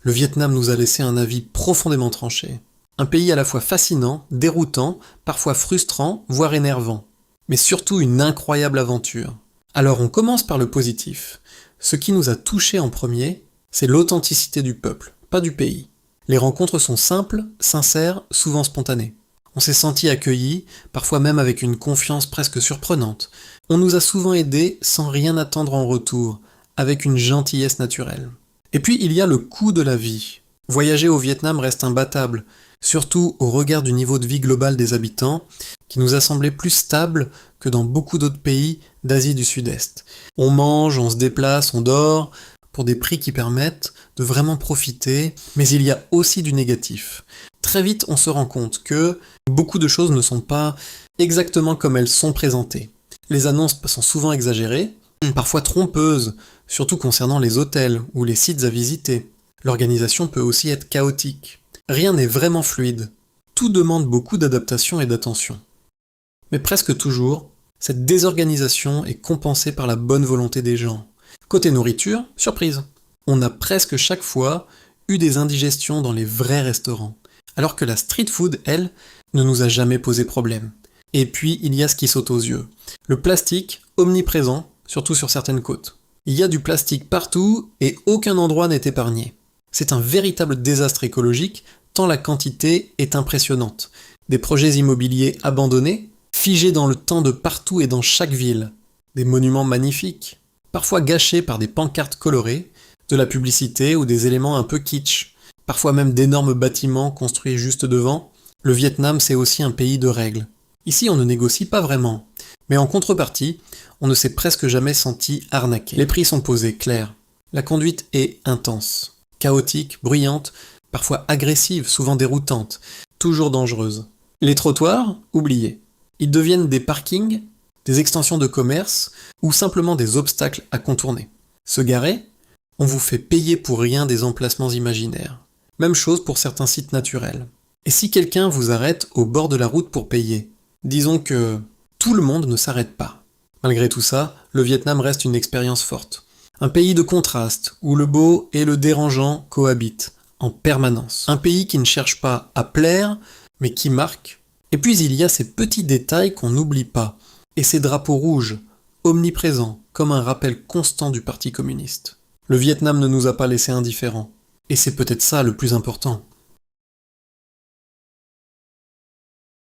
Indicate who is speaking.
Speaker 1: Le Vietnam nous a laissé un avis profondément tranché. Un pays à la fois fascinant, déroutant, parfois frustrant, voire énervant. Mais surtout une incroyable aventure. Alors on commence par le positif. Ce qui nous a touchés en premier, c'est l'authenticité du peuple, pas du pays. Les rencontres sont simples, sincères, souvent spontanées. On s'est senti accueillis, parfois même avec une confiance presque surprenante. On nous a souvent aidés sans rien attendre en retour, avec une gentillesse naturelle. Et puis il y a le coût de la vie. Voyager au Vietnam reste imbattable, surtout au regard du niveau de vie global des habitants, qui nous a semblé plus stable que dans beaucoup d'autres pays d'Asie du Sud-Est. On mange, on se déplace, on dort, pour des prix qui permettent de vraiment profiter, mais il y a aussi du négatif. Très vite, on se rend compte que beaucoup de choses ne sont pas exactement comme elles sont présentées. Les annonces sont souvent exagérées, parfois trompeuses, surtout concernant les hôtels ou les sites à visiter. L'organisation peut aussi être chaotique. Rien n'est vraiment fluide. Tout demande beaucoup d'adaptation et d'attention. Mais presque toujours, cette désorganisation est compensée par la bonne volonté des gens. Côté nourriture, surprise. On a presque chaque fois eu des indigestions dans les vrais restaurants, alors que la street food, elle, ne nous a jamais posé problème. Et puis, il y a ce qui saute aux yeux. Le plastique, omniprésent, surtout sur certaines côtes. Il y a du plastique partout et aucun endroit n'est épargné. C'est un véritable désastre écologique, tant la quantité est impressionnante. Des projets immobiliers abandonnés, figés dans le temps de partout et dans chaque ville. Des monuments magnifiques, parfois gâchés par des pancartes colorées, de la publicité ou des éléments un peu kitsch, parfois même d'énormes bâtiments construits juste devant. Le Vietnam, c'est aussi un pays de règles. Ici, on ne négocie pas vraiment, mais en contrepartie, on ne s'est presque jamais senti arnaqué. Les prix sont posés, clairs. La conduite est intense, chaotique, bruyante, parfois agressive, souvent déroutante, toujours dangereuse. Les trottoirs, oubliés. Ils deviennent des parkings, des extensions de commerce ou simplement des obstacles à contourner. Se garer, on vous fait payer pour rien des emplacements imaginaires. Même chose pour certains sites naturels. Et si quelqu'un vous arrête au bord de la route pour payer, disons que tout le monde ne s'arrête pas. Malgré tout ça, le Vietnam reste une expérience forte. Un pays de contraste, où le beau et le dérangeant cohabitent, en permanence. Un pays qui ne cherche pas à plaire, mais qui marque. Et puis il y a ces petits détails qu'on n'oublie pas, et ces drapeaux rouges, omniprésents, comme un rappel constant du Parti communiste. Le Vietnam ne nous a pas laissés indifférents. Et c'est peut-être ça le plus important.